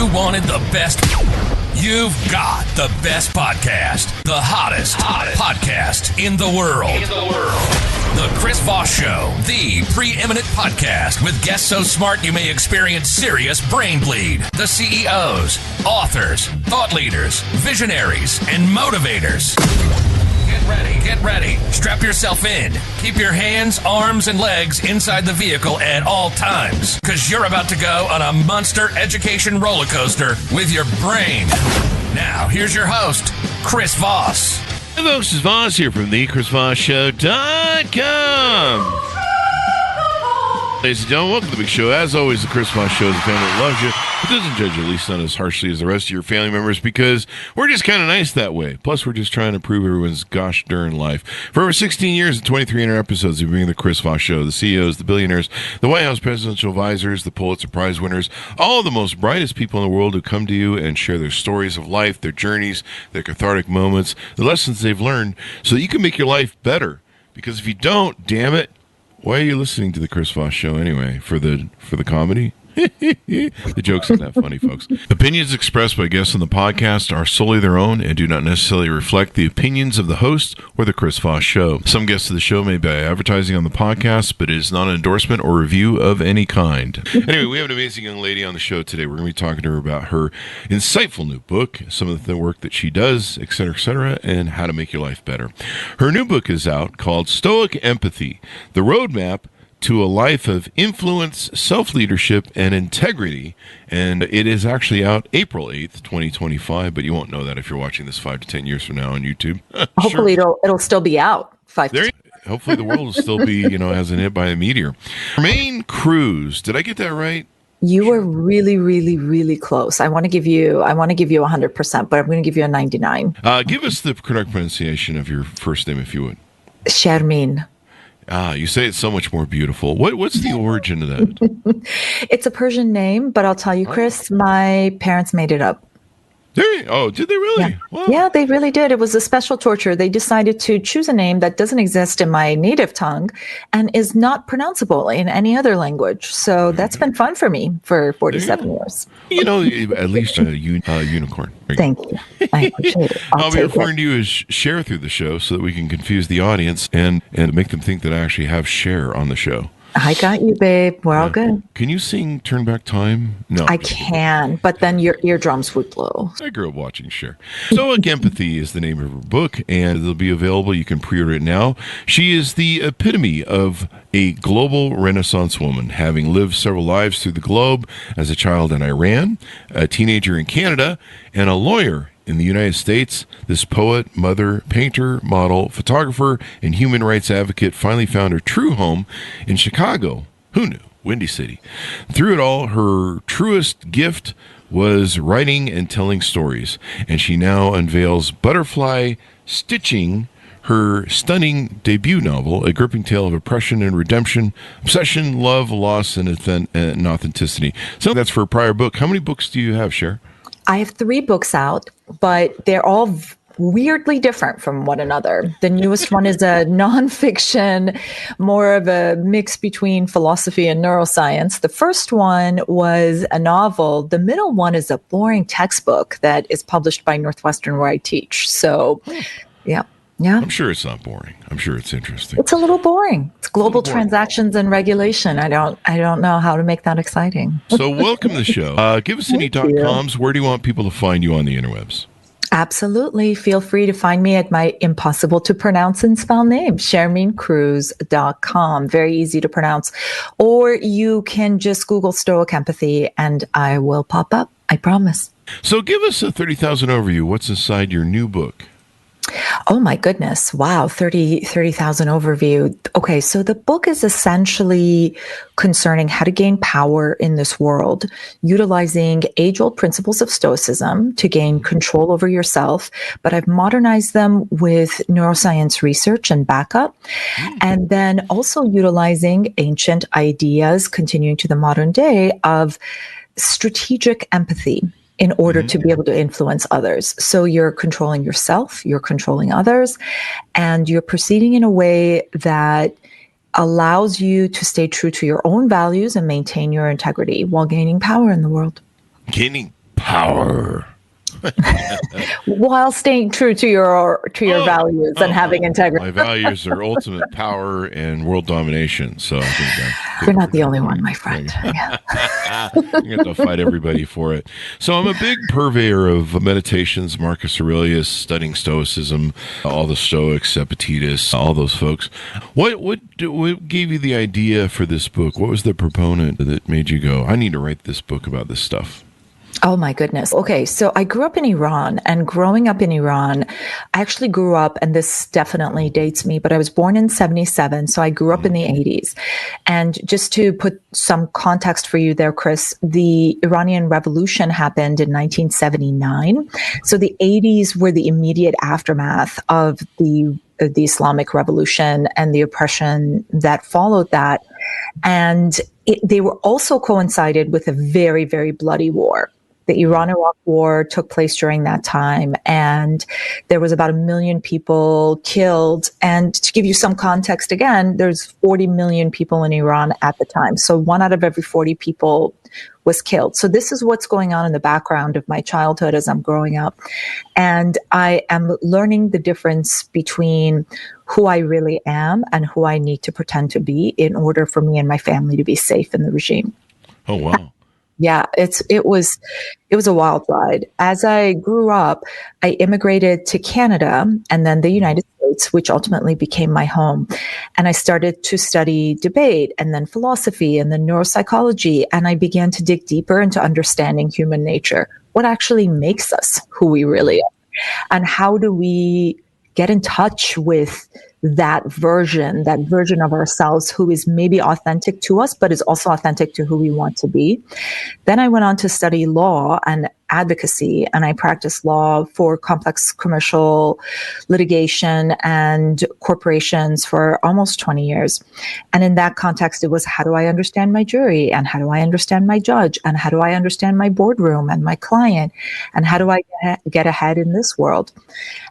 you wanted the best, you've got the best podcast. The hottest podcast in the world. The Chris Voss Show, the preeminent podcast with guests so smart you may experience serious brain bleed. The CEOs, authors, thought leaders, visionaries, and motivators. Get ready. Strap yourself in. Keep your hands, arms, and legs inside the vehicle at all times, because you're about to go on a monster education roller coaster with your brain. Now, here's your host, Chris Voss. Hey folks, it's Voss here from the ChrisVossShow.com. Ladies and gentlemen, welcome to the big show. As always, the Chris Voss Show is a family that loves you. It doesn't judge you, at least not as harshly as the rest of your family members, because we're just kind of nice that way. Plus, we're just trying to improve everyone's gosh darn life. For over 16 years and 2,300 episodes, we bring the Chris Voss Show, the CEOs, the billionaires, the White House presidential advisors, the Pulitzer Prize winners, all of the most brightest people in the world who come to you and share their stories of life, their journeys, their cathartic moments, the lessons they've learned, so that you can make your life better. Because if you don't, damn it, why are you listening to the Chris Voss Show anyway? For the comedy? The joke's not that funny, folks. Opinions expressed by guests on the podcast are solely their own and do not necessarily reflect the opinions of the host or the Chris Voss Show. Some guests of the show may be advertising on the podcast, but it is not an endorsement or review of any kind. Anyway, we have an amazing young lady on the show today. We're going to be talking to her about her insightful new book, some of the work that she does, etc., and how to make your life better. Her new book is out called Stoic Empathy, The Roadmap to a Life of Influence, Self-Leadership, and Integrity. And it is actually out April 8th, 2025, but you won't know that if you're watching this 5 to 10 years from now on YouTube. Hopefully it'll still be out 5 to 10. Hopefully the world will still be, hasn't hit by a meteor. Shermin Kruse, did I get that right? You were really, really, really close. I want to give you 100%, but I'm going to give you a 99. Give us the correct pronunciation of your first name, if you would. Shermin. You say it's so much more beautiful. What's the origin of that? It's a Persian name, but I'll tell you, Chris, my parents made it up. Did they really? Yeah. Wow. Yeah, they really did. It was a special torture. They decided to choose a name that doesn't exist in my native tongue and is not pronounceable in any other language. So that's been fun for me for 47 years. At least a unicorn. Thank you. I appreciate it. I'll be referring to you as Cher through the show so that we can confuse the audience and make them think that I actually have Cher on the show. I got you, babe. We're all good. Can you sing Turn Back Time? No. I can, but then your eardrums would blow. I grew up watching Cher. Stoic Empathy is the name of her book, and it'll be available. You can pre-order it now. She is the epitome of a global Renaissance woman, having lived several lives through the globe as a child in Iran, a teenager in Canada, and a lawyer in the United States. This poet, mother, painter, model, photographer, and human rights advocate finally found her true home in Chicago. Who knew? Windy City. Through it all, her truest gift was writing and telling stories, and she now unveils Butterfly Stitching, her stunning debut novel, a gripping tale of oppression and redemption, obsession, love, loss, and authenticity. So that's for a prior book. How many books do you have, Cher? I have 3 books out, but they're all weirdly different from one another. The newest one is a nonfiction, more of a mix between philosophy and neuroscience. The first one was a novel. The middle one is a boring textbook that is published by Northwestern, where I teach. So, yeah. I'm sure it's not boring. I'm sure it's interesting. It's a little boring. It's global transactions and regulation. I don't know how to make that exciting. So welcome to the show. Give us any .coms. Where do you want people to find you on the interwebs? Absolutely. Feel free to find me at my impossible to pronounce and spell name, SherminKruse.com. Very easy to pronounce. Or you can just Google Stoic Empathy and I will pop up. I promise. So give us a 30,000 overview. What's inside your new book? Oh my goodness. Wow. 30,000 overview. Okay. So the book is essentially concerning how to gain power in this world, utilizing age-old principles of Stoicism to gain control over yourself. But I've modernized them with neuroscience research and backup. And then also utilizing ancient ideas, continuing to the modern day, of strategic empathy in order to be able to influence others. So you're controlling yourself, you're controlling others, and you're proceeding in a way that allows you to stay true to your own values and maintain your integrity while gaining power in the world. Gaining power. While staying true to your values and having integrity. My values are ultimate power and world domination. So I think You're not the only one, my friend. Yeah. You have to fight everybody for it. So I'm a big purveyor of meditations, Marcus Aurelius, studying Stoicism, all the Stoics, Epictetus, all those folks. What gave you the idea for this book? What was the proponent that made you go, I need to write this book about this stuff? Oh my goodness. Okay. So I grew up in Iran, and growing up in Iran, I actually grew up, and this definitely dates me, but I was born in 77. So I grew up in the 80s. And just to put some context for you there, Chris, the Iranian Revolution happened in 1979. So the 80s were the immediate aftermath of the Islamic Revolution and the oppression that followed that. And they were also coincided with a very, very bloody war. The Iran-Iraq War took place during that time, and there was about 1 million people killed. And to give you some context, again, there's 40 million people in Iran at the time. So 1 out of every 40 people was killed. So this is what's going on in the background of my childhood as I'm growing up. And I am learning the difference between who I really am and who I need to pretend to be in order for me and my family to be safe in the regime. Oh, wow. Yeah, it was a wild ride. As I grew up, I immigrated to Canada and then the United States, which ultimately became my home. And I started to study debate and then philosophy and then neuropsychology. And I began to dig deeper into understanding human nature. What actually makes us who we really are? And how do we get in touch with that version of ourselves who is maybe authentic to us, but is also authentic to who we want to be. Then I went on to study law and advocacy, and I practiced law for complex commercial litigation and corporations for almost 20 years. And in that context, it was, how do I understand my jury? And how do I understand my judge? And how do I understand my boardroom and my client? And how do I get ahead in this world?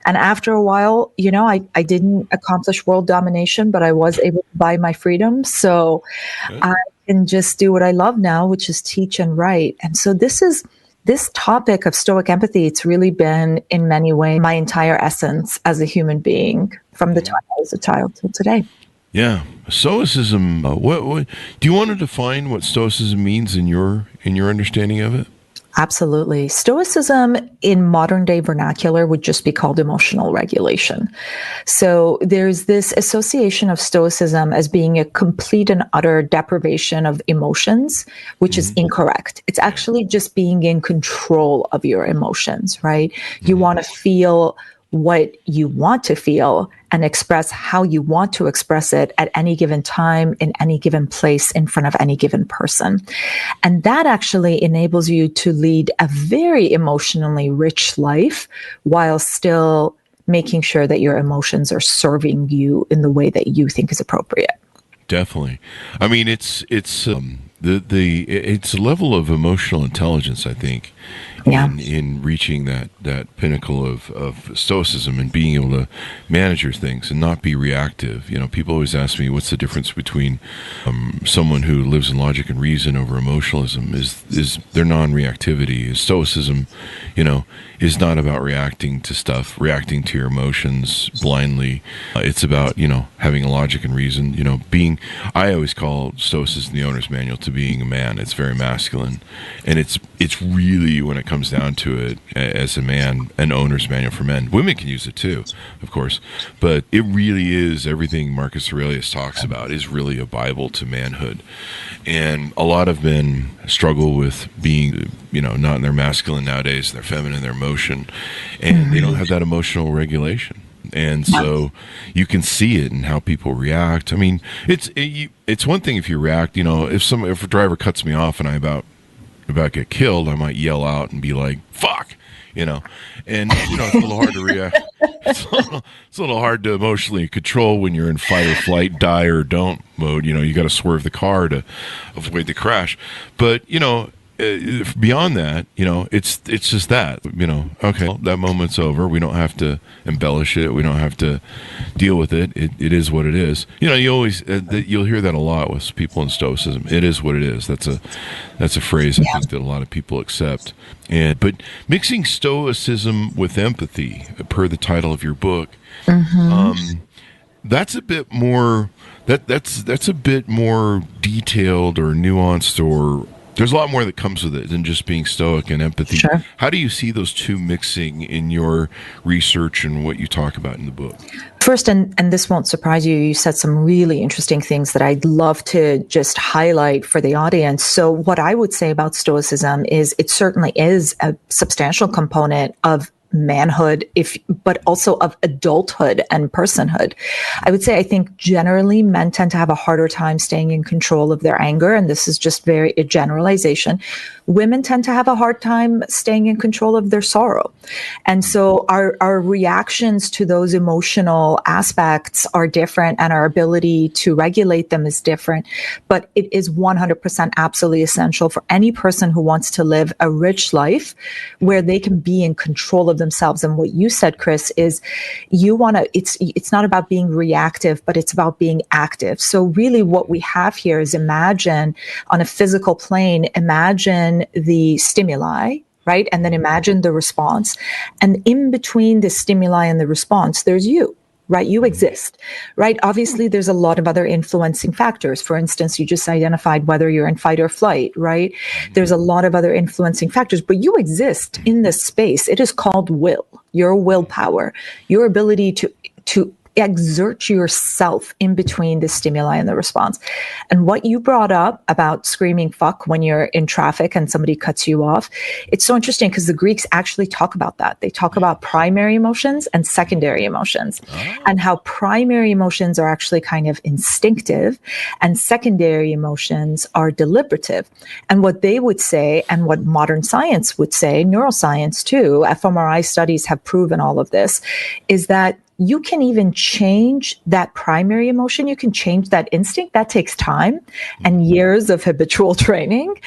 And after a while, I didn't accomplish world domination, but I was able to buy my freedom. So I can just do what I love now, which is teach and write. And so this topic of Stoic empathy, it's really been in many ways my entire essence as a human being from the time I was a child till today. Yeah. Stoicism, what do you want to define what Stoicism means in your understanding of it? Absolutely. Stoicism in modern day vernacular would just be called emotional regulation. So there's this association of Stoicism as being a complete and utter deprivation of emotions, which is incorrect. It's actually just being in control of your emotions, right? You want to feel what you want to feel and express how you want to express it at any given time, in any given place, in front of any given person. And that actually enables you to lead a very emotionally rich life while still making sure that your emotions are serving you in the way that you think is appropriate. Definitely. I mean, it's a level of emotional intelligence, I think, in reaching that pinnacle of stoicism and being able to manage your things and not be reactive. People always ask me, what's the difference between someone who lives in logic and reason over emotionalism? Is their non-reactivity. Stoicism, is not about reacting to stuff, reacting to your emotions blindly. It's about, having a logic and reason, I always call Stoicism the owner's manual to being a man. It's very masculine. And it's really, when it comes down to it, as a man, an owner's manual for men. Women can use it too, of course. But it really is, everything Marcus Aurelius talks about is really a Bible to manhood. And a lot of men struggle with being, not in their masculine nowadays, they're feminine, their emotion, and they don't have that emotional regulation. And so you can see it in how people react. I mean, it's one thing if you react, if a driver cuts me off and I about get killed, I might yell out and be like, fuck, and it's a little hard to react. It's a little hard to emotionally control when you're in fight or flight, die or don't mode. You got to swerve the car to avoid the crash. But, beyond that, it's just that, okay, well, that moment's over. We don't have to embellish it. We don't have to deal with it. It is what it is. You always you'll hear that a lot with people in Stoicism. It is what it is. That's a phrase I think that a lot of people accept. But mixing Stoicism with empathy, per the title of your book, that's a bit more. That's a bit more detailed or nuanced, or there's a lot more that comes with it than just being stoic and empathy. Sure. How do you see those two mixing in your research and what you talk about in the book? First, and this won't surprise you, you said some really interesting things that I'd love to just highlight for the audience. So what I would say about Stoicism is it certainly is a substantial component of manhood, but also of adulthood and personhood. I would say I think generally men tend to have a harder time staying in control of their anger, and this is just a generalization. Women tend to have a hard time staying in control of their sorrow. And so our reactions to those emotional aspects are different, and our ability to regulate them is different. But it is 100% absolutely essential for any person who wants to live a rich life where they can be in control of themselves. And what you said, Chris, is it's not about being reactive, but it's about being active. So really what we have here is imagine on a physical plane, imagine the stimuli, right? And then imagine the response. And in between the stimuli and the response, there's you. Right? You exist, right? Obviously, there's a lot of other influencing factors. For instance, you just identified whether you're in fight or flight, right? There's a lot of other influencing factors, but you exist in this space. It is called will, your willpower, your ability to exert yourself in between the stimuli and the response. And what you brought up about screaming fuck when you're in traffic and somebody cuts you off, it's so interesting because the Greeks actually talk about that. They talk about primary emotions and secondary emotions, and how primary emotions are actually kind of instinctive and secondary emotions are deliberative. And what they would say, and what modern science would say, neuroscience too, fMRI studies have proven all of this, is that you can even change that primary emotion. You can change that instinct. That takes time and years of habitual training,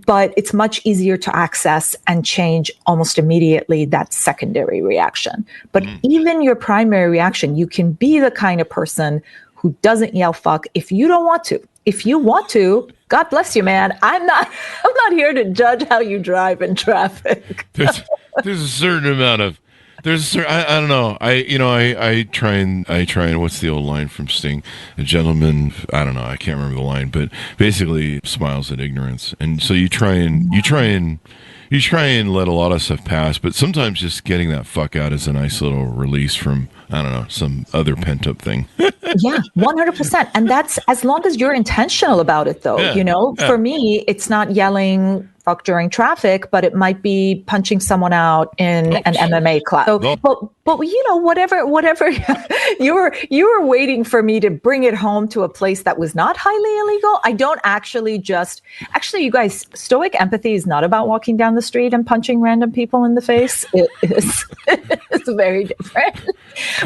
but it's much easier to access and change almost immediately that secondary reaction. But even your primary reaction, you can be the kind of person who doesn't yell fuck if you don't want to. If you want to, God bless you, man. I'm not here to judge how you drive in traffic. There's a certain amount of I don't know. I try and what's the old line from Sting? A gentleman, I don't know. I can't remember the line, but basically smiles at ignorance. And so you try and let a lot of stuff pass, but sometimes just getting that fuck out is a nice little release from, I don't know, some other pent up thing. Yeah, 100%. And that's as long as you're intentional about it, though. Yeah. For me, it's not yelling fuck during traffic, but it might be punching someone out in an MMA class. So, but whatever you were waiting for me to bring it home to a place that was not highly illegal. I don't actually you guys, Stoic empathy is not about walking down the street and punching random people in the face. It is it's very different.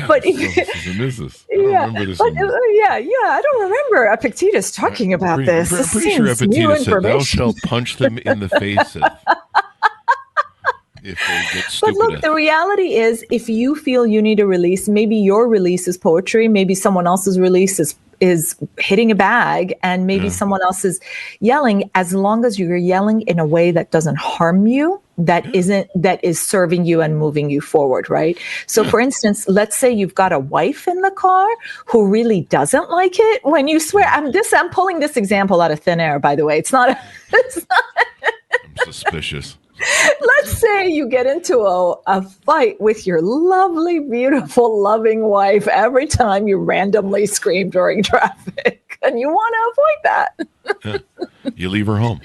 But I don't remember Epictetus talking about this. I'm pretty sure Epictetus said, "Thou shalt punch them in the face if they get stupid." But look, the reality is, if you feel you need a release, maybe your release is poetry, maybe someone else's release is hitting a bag, and maybe someone else is yelling. As long as you're yelling in a way that doesn't harm you, that is serving you and moving you forward, right? So for instance, let's say you've got a wife in the car who really doesn't like it when you swear. I'm pulling this example out of thin air, by the way. It's not I'm suspicious. Let's say you get into a fight with your lovely, beautiful, loving wife every time you randomly scream during traffic, and you want to avoid that. You leave her home.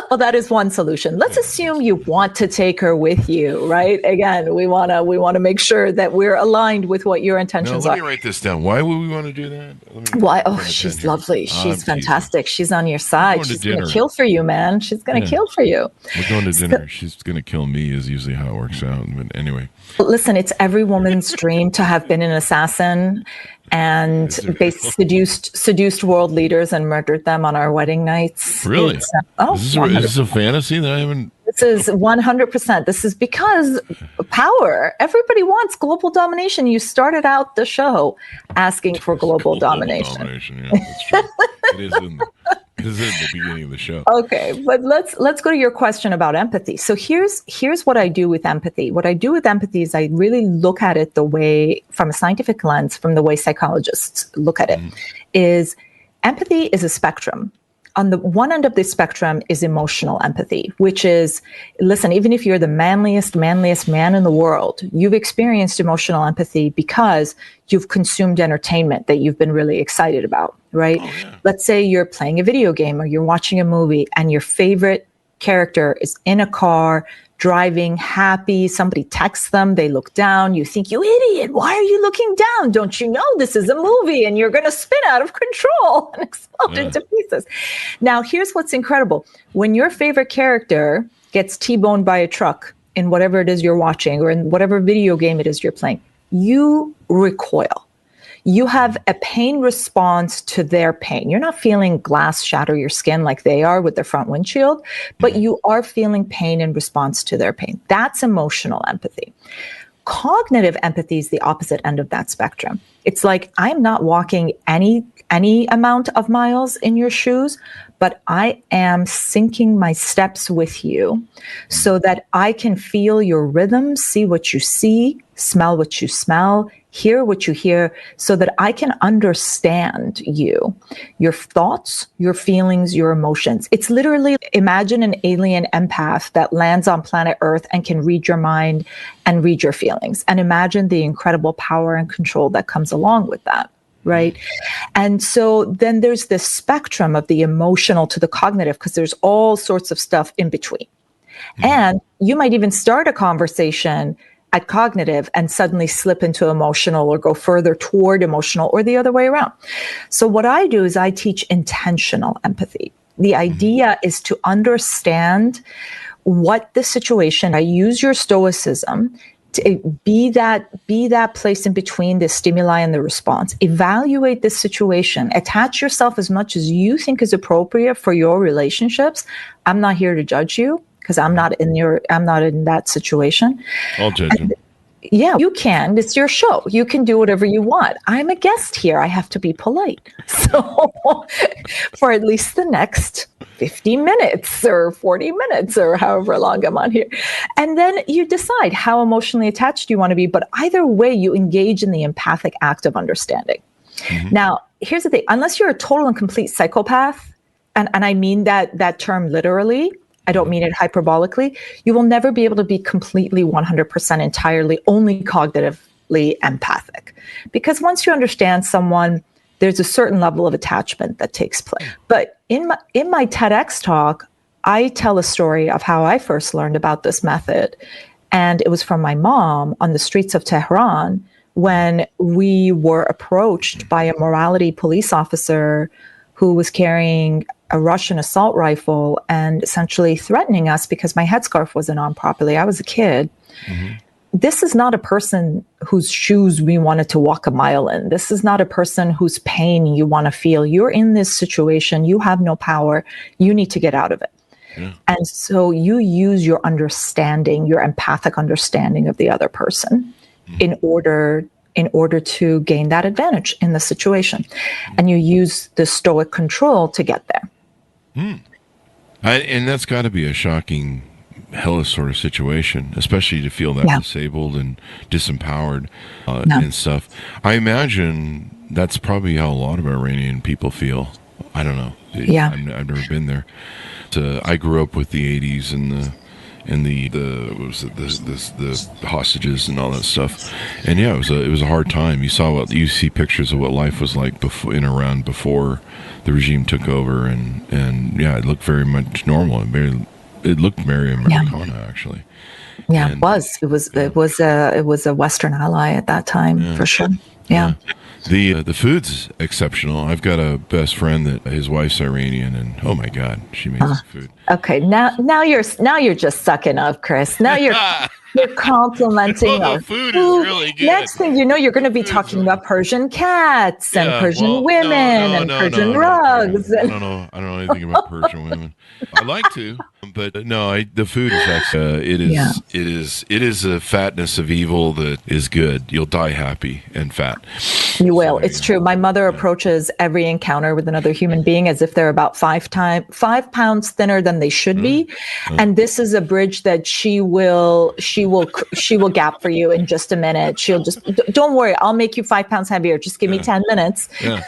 Well, that is one solution. Let's assume you want to take her with you, right? Again, we want to make sure that we're aligned with what your intentions are. Let me write this down. Why would we want to do that? Why? Oh, she's lovely. She's fantastic. She's on your side. She's going to kill for you, man. She's going to kill for you. We're going to dinner. She's going to kill me is usually how it works out. But anyway. Listen, it's every woman's dream to have been an assassin. And they seduced world leaders and murdered them on our wedding nights. Really? Is this a fantasy that I haven't? This is 100%. This is because power. Everybody wants global domination. You started out the show asking for global domination. Yeah, that's true. It is in the beginning of the show. Okay, but let's go to your question about empathy. So here's what I do with empathy. What I do with empathy is I really look at it the way, from a scientific lens, from the way psychologists look at it, is empathy is a spectrum. On the one end of the spectrum is emotional empathy, which is, listen, even if you're the manliest man in the world, you've experienced emotional empathy because you've consumed entertainment that you've been really excited about, right? Oh, yeah. Let's say you're playing a video game or you're watching a movie and your favorite character is in a car, driving, happy. Somebody texts them, they look down. You think, you idiot, why are you looking down? Don't you know this is a movie and you're going to spin out of control and explode into pieces? Now, here's what's incredible. When your favorite character gets T-boned by a truck in whatever it is you're watching or in whatever video game it is you're playing, you recoil. You have a pain response to their pain. You're not feeling glass shatter your skin like they are with their front windshield, but you are feeling pain in response to their pain. That's emotional empathy. Cognitive empathy is the opposite end of that spectrum. It's like, I'm not walking any amount of miles in your shoes, but I am syncing my steps with you so that I can feel your rhythm, see what you see, smell what you smell, hear what you hear, so that I can understand you, your thoughts, your feelings, your emotions. It's literally, imagine an alien empath that lands on planet Earth and can read your mind and read your feelings. And imagine the incredible power and control that comes along with that. Right. And so then there's this spectrum of the emotional to the cognitive, because there's all sorts of stuff in between. And you might even start a conversation at cognitive and suddenly slip into emotional or go further toward emotional or the other way around. So what I do is I teach intentional empathy. The idea is to understand what the situation, I use your Stoicism to be that place in between the stimuli and the response. Evaluate this situation. Attach yourself as much as you think is appropriate for your relationships. I'm not here to judge you because I'm not in that situation. I'll judge you. Yeah, you can. It's your show. You can do whatever you want. I'm a guest here. I have to be polite. So for at least the next 50 minutes or 40 minutes or however long I'm on here. And then you decide how emotionally attached you want to be. But either way, you engage in the empathic act of understanding. Now, here's the thing. Unless you're a total and complete psychopath, and I mean that term literally, I don't mean it hyperbolically, you will never be able to be completely 100% entirely only cognitively empathic. Because once you understand someone, there's a certain level of attachment that takes place. But in my TEDx talk, I tell a story of how I first learned about this method. And it was from my mom on the streets of Tehran when we were approached by a morality police officer who was carrying a Russian assault rifle and essentially threatening us because my headscarf wasn't on properly. I was a kid. This is not a person whose shoes we wanted to walk a mile in. This is not a person whose pain you want to feel. You're in this situation. You have no power. You need to get out of it. And so you use your understanding, your empathic understanding of the other person in order to gain that advantage in the situation. And you use the Stoic control to get there. And that's got to be a shocking, hellish sort of situation, especially to feel that disabled and disempowered and stuff. I imagine that's probably how a lot of Iranian people feel. I don't know. I've never been there. I grew up with the 80s and the hostages and all that stuff, and it was a hard time. You see pictures of what life was like before the regime took over, and it looked very much normal and it looked very Americana actually. Yeah, and it was a Western ally at that time for sure. Yeah. The food's exceptional. I've got a best friend that his wife's Iranian, and oh my God, she makes the food. Okay, now you're just sucking up, Chris. Now You're complimenting the our food is really good. Next thing you know, you're going to be talking about Persian cats and Persian women and Persian rugs. I don't know anything about Persian women. I like to, but no, the food is actually it is a fatness of evil that is good. You'll die happy and fat. You will. It's true. My mother approaches every encounter with another human being as if they're about 5 pounds thinner than they should be, and this is a bridge that she will gap for you in just a minute. She'll just, don't worry, I'll make you 5 pounds heavier. Just give me 10 minutes. Yeah.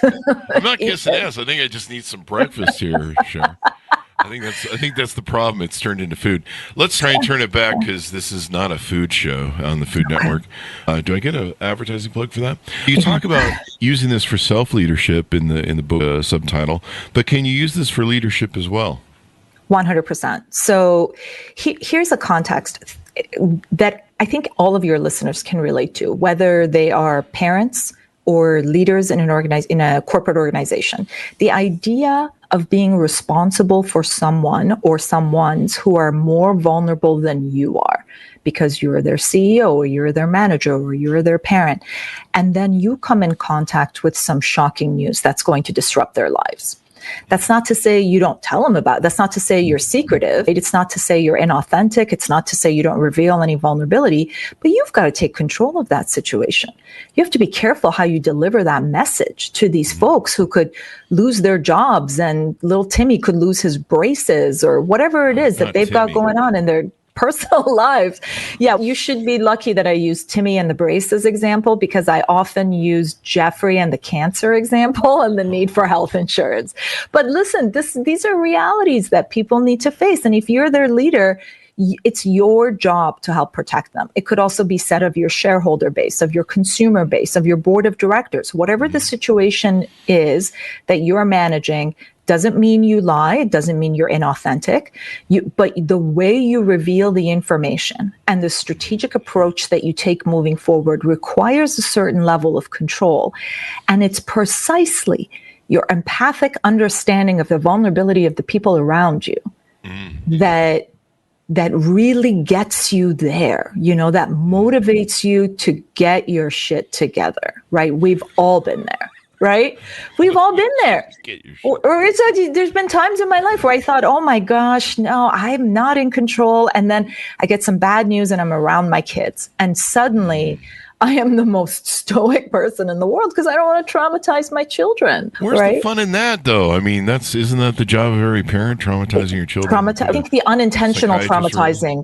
I'm not kissing ass. I think I just need some breakfast here, Cher. I think that's the problem. It's turned into food. Let's try and turn it back because this is not a food show on the Food Network. Do I get an advertising plug for that? You talk about using this for self-leadership in the book subtitle, but can you use this for leadership as well? 100%. So here's a context that I think all of your listeners can relate to, whether they are parents or leaders in a corporate organization. The idea of being responsible for someone or someones who are more vulnerable than you are because you're their CEO or you're their manager or you're their parent. And then you come in contact with some shocking news that's going to disrupt their lives. That's not to say you don't tell them about it. That's not to say you're secretive. It's not to say you're inauthentic. It's not to say you don't reveal any vulnerability, but you've got to take control of that situation. You have to be careful how you deliver that message to these folks who could lose their jobs, and little Timmy could lose his braces or whatever it is that they've got going on in their personal lives. Yeah, you should be lucky that I used Timmy and the braces example, because I often use Jeffrey and the cancer example and the need for health insurance. But listen, these are realities that people need to face. And if you're their leader, it's your job to help protect them. It could also be said of your shareholder base, of your consumer base, of your board of directors. Whatever the situation is that you're managing, doesn't mean you lie. It doesn't mean you're inauthentic. But the way you reveal the information and the strategic approach that you take moving forward requires a certain level of control. And it's precisely your empathic understanding of the vulnerability of the people around you that really gets you there, that motivates you to get your shit together, right? We've all been there. Right? We've all been there. There's been times in my life where I thought, oh my gosh, no, I'm not in control. And then I get some bad news and I'm around my kids. And suddenly I am the most stoic person in the world because I don't want to traumatize my children. Where's the fun in that, though? I mean, isn't that the job of every parent, traumatizing your children? I think the unintentional traumatizing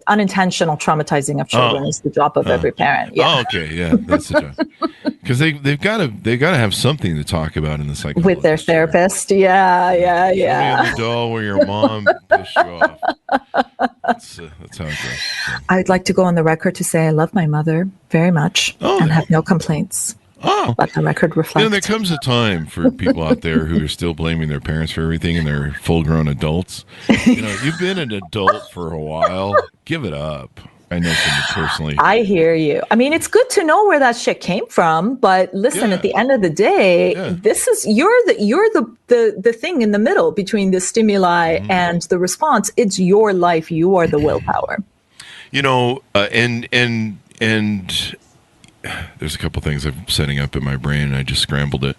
of children is the job of every parent. Yeah. Oh, okay, yeah, that's the job. Because they've got to have something to talk about in the psychologist with their therapist. Yeah. The doll where your mom pissed you off. That's how it goes. So. I'd like to go on the record to say I love my mother very much and have no complaints. Oh, let the record reflect. There comes a time for people out there who are still blaming their parents for everything, and they're full-grown adults. You've been an adult for a while. Give it up. I know somebody personally. I hear you. I mean, it's good to know where that shit came from, but listen, at the end of the day, this is you're the thing in the middle between the stimuli and the response. It's your life. You are the willpower. And there's a couple things I'm setting up in my brain, and I just scrambled it.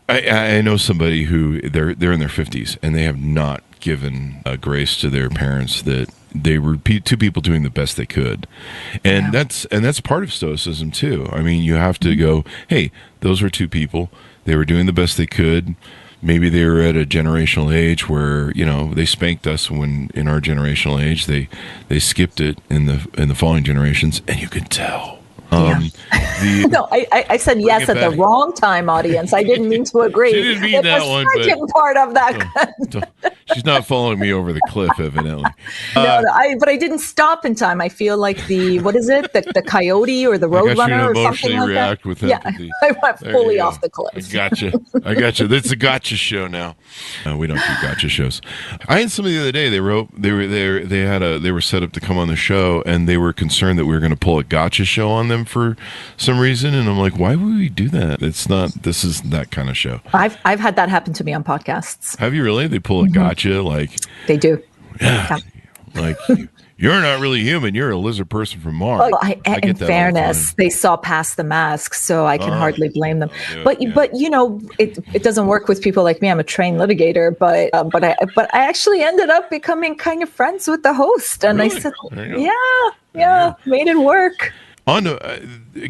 I know somebody who they're in their 50s and they have not given grace to their parents that they were two people doing the best they could, and that's part of Stoicism too. I mean, you have to go, hey, those were two people. They were doing the best they could. Maybe they were at a generational age where they spanked us when in our generational age they skipped it in the following generations, and you could tell. No, I said yes at the wrong time, audience. I didn't mean to agree. She didn't mean that one. The second part of that. She's not following me over the cliff, evidently. But I didn't stop in time. I feel like the coyote or the roadrunner or something like react that. With empathy. I went fully off the cliff. I gotcha. It's a gotcha show now. We don't do gotcha shows. I had somebody the other day. They were set up to come on the show, and they were concerned that we were going to pull a gotcha show on them for some reason, and I'm like, why would we do that? This is that kind of show. I've had that happen to me on podcasts. Have you really? They pull a gotcha, like they do. Yeah. Like, you're not really human. You're a lizard person from Mars. Well, I in get that all the fairness, time. they saw past the masks, so I can hardly blame them. I'll do it, But it doesn't work with people like me. I'm a trained litigator, but I actually ended up becoming kind of friends with the host, and I Really? said, There you go. yeah, made it work.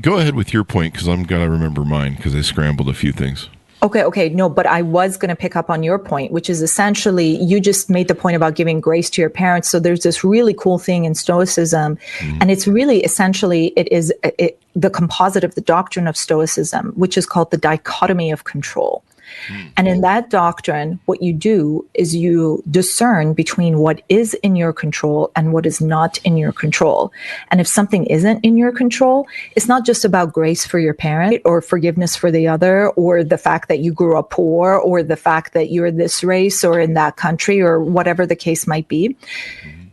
Go ahead with your point, because I'm going to remember mine, because I scrambled a few things. Okay. No, but I was going to pick up on your point, which is essentially you just made the point about giving grace to your parents. So there's this really cool thing in Stoicism, and it's really essentially the composite of the doctrine of Stoicism, which is called the dichotomy of control. And in that doctrine, what you do is you discern between what is in your control and what is not in your control. And if something isn't in your control, it's not just about grace for your parent or forgiveness for the other, or the fact that you grew up poor, or the fact that you're this race or in that country, or whatever the case might be.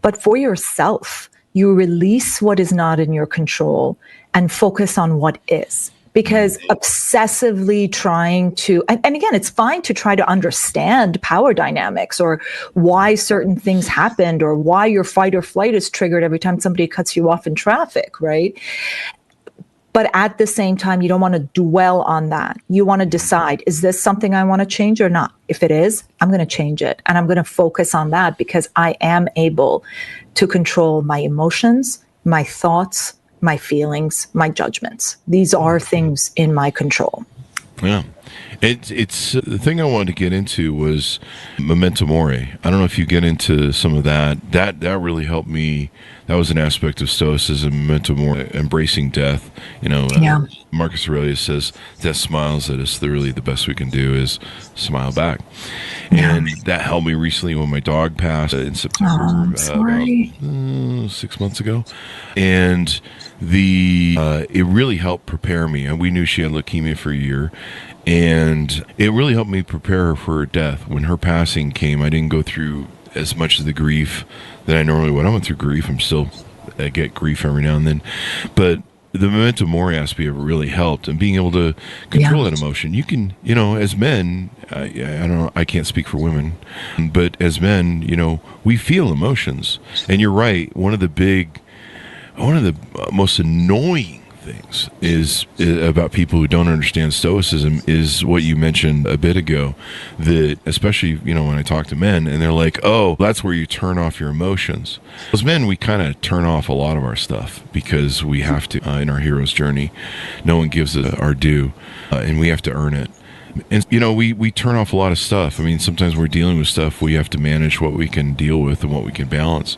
But for yourself, you release what is not in your control and focus on what is. Because obsessively trying to, and again, it's fine to try to understand power dynamics or why certain things happened or why your fight or flight is triggered every time somebody cuts you off in traffic, right? But at the same time, you don't want to dwell on that. You want to decide, is this something I want to change or not? If it is, I'm going to change it. And I'm going to focus on that because I am able to control my emotions, my thoughts, my feelings, my judgments. These are things in my control. Yeah. It's the thing I wanted to get into was memento mori. I don't know if you get into some of that. That really helped me. That was an aspect of Stoicism, memento mori, embracing death. Marcus Aurelius says, death smiles at us. Literally, the best we can do is smile back. And that helped me recently when my dog passed in September, I'm sorry. about 6 months ago. And it really helped prepare me. And we knew she had leukemia for a year. And it really helped me prepare her for her death. When her passing came, I didn't go through as much of the grief that I normally would. I went through grief. I get grief every now and then. But the memento mori aspect of it really helped. And being able to control that emotion. You can, as men, I don't know, I can't speak for women. But as men, we feel emotions. And you're right. One of the most annoying things is about people who don't understand Stoicism is what you mentioned a bit ago, that especially when I talk to men and they're like, oh, that's where you turn off your emotions. As men, we kind of turn off a lot of our stuff because we have to in our hero's journey. No one gives us our due, and we have to earn it. And we turn off a lot of stuff. I mean, sometimes we're dealing with stuff, we have to manage what we can deal with and what we can balance.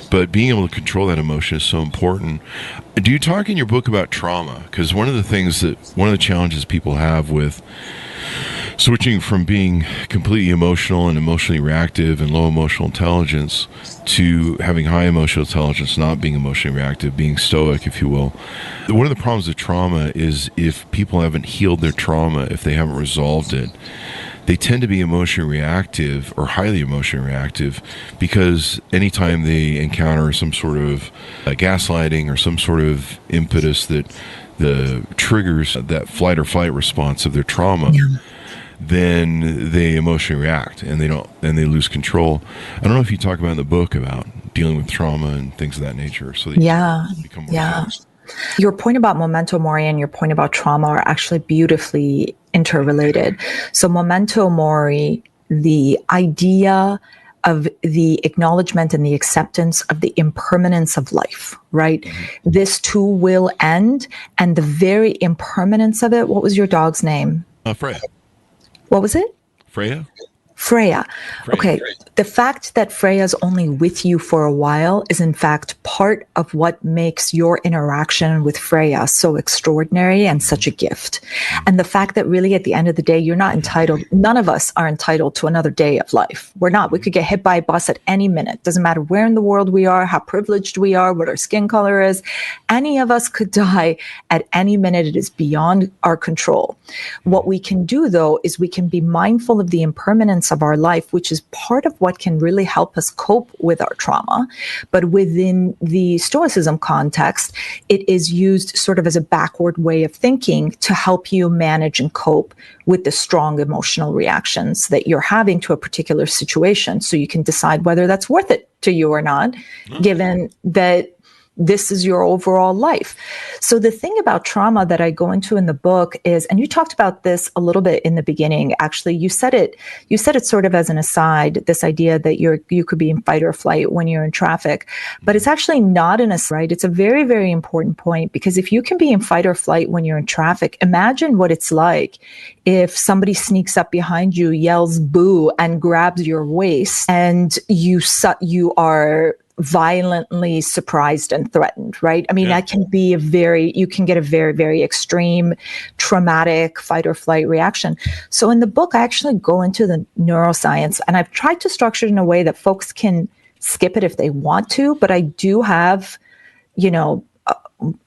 But being able to control that emotion is so important. Do you talk in your book about trauma? Because one of the challenges people have with switching from being completely emotional and emotionally reactive and low emotional intelligence to having high emotional intelligence, not being emotionally reactive, being stoic, if you will. One of the problems with trauma is if people haven't healed their trauma, if they haven't resolved it, they tend to be emotionally reactive or highly emotionally reactive because anytime they encounter some sort of gaslighting or some sort of impetus that triggers that flight or fight response of their trauma, then they emotionally react and they lose control. I don't know if you talk about in the book about dealing with trauma and things of that nature. So that you become more focused. Your point about memento mori and your point about trauma are actually beautifully interrelated. So memento mori, the idea of the acknowledgement and the acceptance of the impermanence of life, right? Mm-hmm. This too will end. And the very impermanence of it, what was your dog's name? Freya. What was it? Freya. Okay. The fact that Freya's only with you for a while is in fact part of what makes your interaction with Freya so extraordinary and such a gift. And the fact that really at the end of the day, you're not entitled, none of us are entitled to another day of life. We're not. We could get hit by a bus at any minute. Doesn't matter where in the world we are, how privileged we are, what our skin color is. Any of us could die at any minute. It is beyond our control. What we can do though, is we can be mindful of the impermanence experience of our life, which is part of what can really help us cope with our trauma. But within the Stoicism context, it is used sort of as a backward way of thinking to help you manage and cope with the strong emotional reactions that you're having to a particular situation, so you can decide whether that's worth it to you or not, given that this is your overall life. So the thing about trauma that I go into in the book is, and you talked about this a little bit in the beginning, actually, you said it sort of as an aside, this idea that you could be in fight or flight when you're in traffic, but it's actually not an aside, right? It's a very, very important point, because if you can be in fight or flight when you're in traffic, imagine what it's like if somebody sneaks up behind you, yells boo, and grabs your waist, and you are violently surprised and threatened, right? I mean, that can be you can get a very, very extreme traumatic fight or flight reaction. So in the book, I actually go into the neuroscience, and I've tried to structure it in a way that folks can skip it if they want to, but I do have,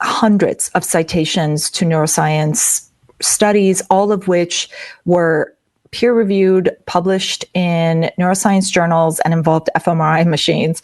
hundreds of citations to neuroscience studies, all of which were peer-reviewed, published in neuroscience journals, and involved fMRI machines.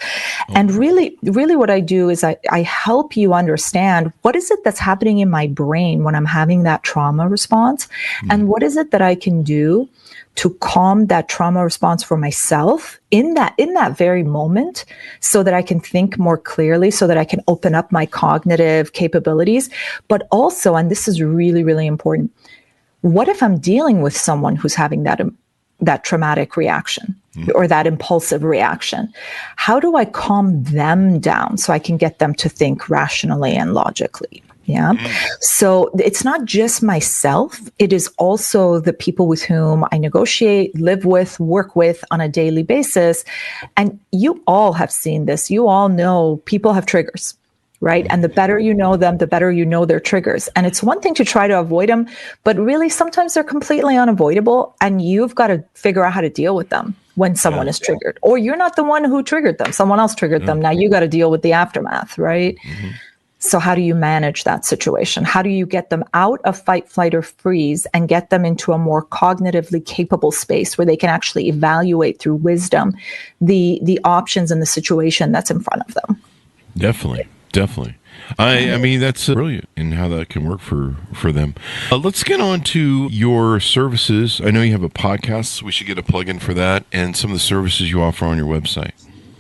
And really, really what I do is I help you understand, what is it that's happening in my brain when I'm having that trauma response? And what is it that I can do to calm that trauma response for myself in that very moment, so that I can think more clearly, so that I can open up my cognitive capabilities. But also, and this is really, really important, what if I'm dealing with someone who's having that traumatic reaction or that impulsive reaction? How do I calm them down so I can get them to think rationally and logically? Yeah. So it's not just myself. It is also the people with whom I negotiate, live with, work with on a daily basis. And you all have seen this. You all know people have triggers, right? And the better you know them, the better you know their triggers. And it's one thing to try to avoid them, but really sometimes they're completely unavoidable, and you've got to figure out how to deal with them when someone is triggered. Or you're not the one who triggered them. Someone else triggered them. Now you got to deal with the aftermath, right? So how do you manage that situation? How do you get them out of fight, flight, or freeze and get them into a more cognitively capable space where they can actually evaluate through wisdom the options and the situation that's in front of them? Definitely. I mean, that's brilliant in how that can work for them. Let's get on to your services. I know you have a podcast, so we should get a plug-in for that, and some of the services you offer on your website.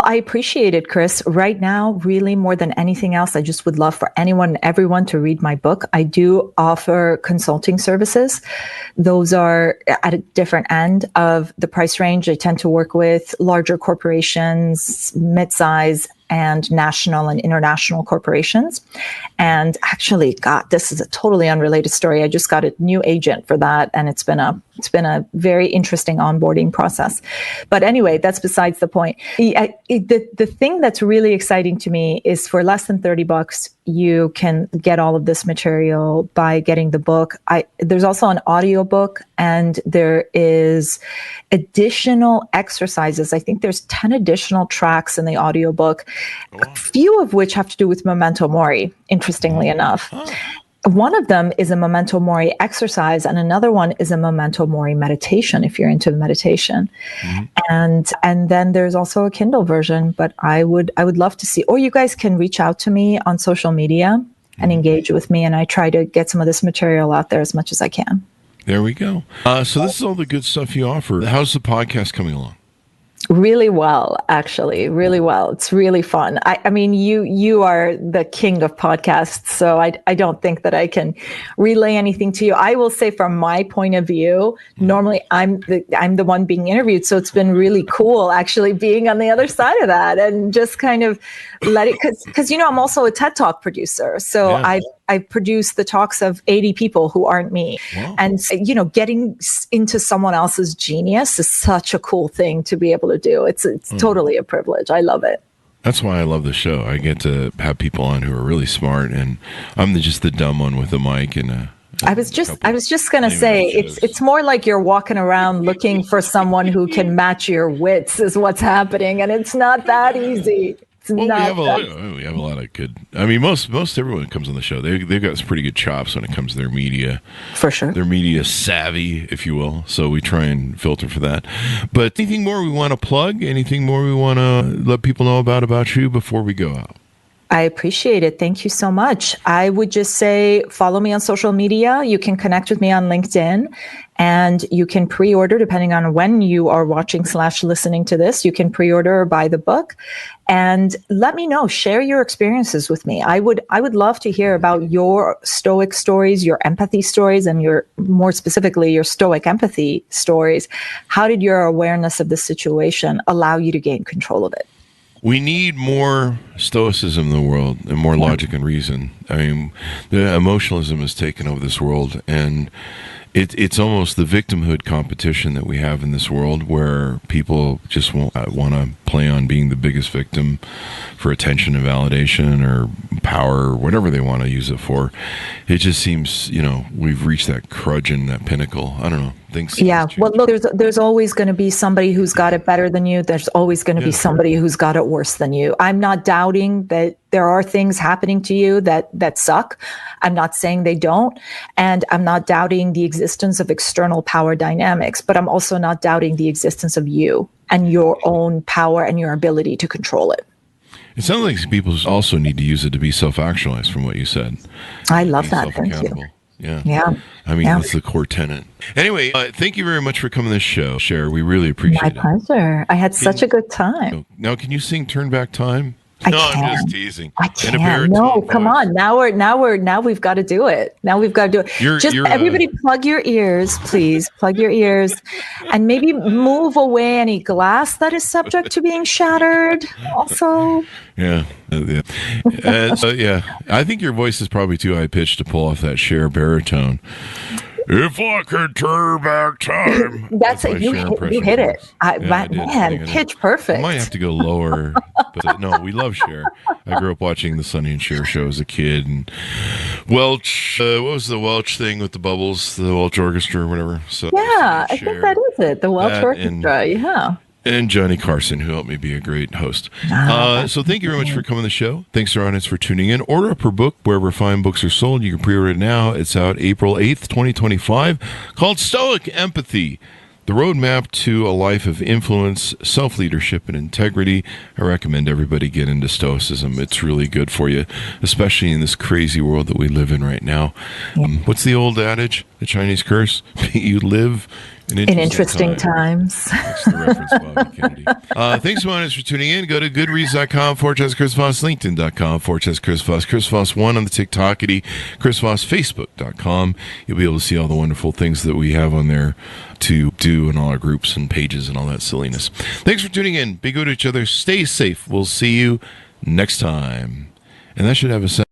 I appreciate it, Chris. Right now, really more than anything else, I just would love for anyone and everyone to read my book. I do offer consulting services. Those are at a different end of the price range. I tend to work with larger corporations, mid-size, and national and international corporations. And actually, God, this is a totally unrelated story. I just got a new agent for that, and it's been a very interesting onboarding process. But anyway, that's besides the point. The thing that's really exciting to me is, for less than $30, you can get all of this material by getting the book. There's also an audiobook, and there is additional exercises. I think there's 10 additional tracks in the audiobook, a few of which have to do with memento mori, interestingly enough. One of them is a memento mori exercise, and another one is a memento mori meditation, if you're into meditation. And then there's also a Kindle version, but I would love to see, or you guys can reach out to me on social media and engage with me, and I try to get some of this material out there as much as I can. There we go. So this is all the good stuff you offer. How's the podcast coming along? Really well, actually, really well. It's really fun. I mean, you are the king of podcasts, so I don't think that I can relay anything to you. I will say, from my point of view, normally I'm the one being interviewed, so it's been really cool actually being on the other side of that and just kind of let it, because I'm also a TED Talk producer, so I produce the talks of 80 people who aren't me. Wow. And, getting into someone else's genius is such a cool thing to be able to do. It's totally a privilege. I love it. That's why I love the show. I get to have people on who are really smart, and I'm just the dumb one with a mic and I was just going to say, it's more like you're walking around looking for someone who can match your wits is what's happening. And it's not that easy. Well, we have a lot of good. I mean, most everyone that comes on the show, they've got some pretty good chops when it comes to their media. For sure, they're media savvy, if you will. So we try and filter for that. But anything more we want to plug? Anything more we want to let people know about you before we go out? I appreciate it. Thank you so much. I would just say follow me on social media. You can connect with me on LinkedIn, and you can pre-order depending on when you are watching / listening to this. You can pre-order or buy the book, and let me know. Share your experiences with me. I would love to hear about your Stoic stories, your empathy stories, and more specifically your Stoic empathy stories. How did your awareness of the situation allow you to gain control of it? We need more Stoicism in the world and more logic and reason. I mean, the emotionalism has taken over this world, and it's almost the victimhood competition that we have in this world, where people just want to play on being the biggest victim for attention and validation or power or whatever they want to use it for. It just seems, we've reached that crudgeon, that pinnacle. I don't know. Yeah. Well, look, there's always going to be somebody who's got it better than you. There's always going to be somebody who's got it worse than you. I'm not doubting that there are things happening to you that suck. I'm not saying they don't. And I'm not doubting the existence of external power dynamics, but I'm also not doubting the existence of you and your own power and your ability to control it. It sounds like people also need to use it to be self-actualized, from what you said. I love that. Thank you. Yeah. I mean, that's the core tenet. Anyway, thank you very much for coming to this show, Cher. We really appreciate it. My pleasure. I had such a good time. Now, can you sing "Turn Back Time"? I'm just teasing. I can. No, come on. Now we've got to do it. Everybody plug your ears, please. Plug your ears, and maybe move away any glass that is subject to being shattered. Also. Yeah. I think your voice is probably too high pitched to pull off that Cher baritone. If I could turn back time. That's it. You hit it. Pitch perfect. I might have to go lower. But no, we love Cher. I grew up watching the Sonny and Cher show as a kid. And Welch, what was the Welch thing with the bubbles? The Welch Orchestra or whatever. So yeah, I think that is it. The Welch Orchestra, yeah. And Johnny Carson, who helped me be a great host. So thank you very much for coming to the show. Thanks, our audience, for tuning in. Order up her book wherever fine books are sold. You can pre-order it now. It's out April 8th, 2025, called Stoic Empathy, the roadmap to a life of influence, self-leadership, and integrity. I recommend everybody get into Stoicism. It's really good for you, especially in this crazy world that we live in right now. What's the old adage, the Chinese curse? You live in interesting times. That's the reference, Bobby Kennedy. Thanks so much for tuning in. Go to goodreads.com/Chris Voss, LinkedIn.com/Chris Voss, Chris Voss 1 on the TikTokity, Chris Voss, Facebook.com. You'll be able to see all the wonderful things that we have on there to do in all our groups and pages and all that silliness. Thanks for tuning in. Be good to each other. Stay safe. We'll see you next time. And that should have a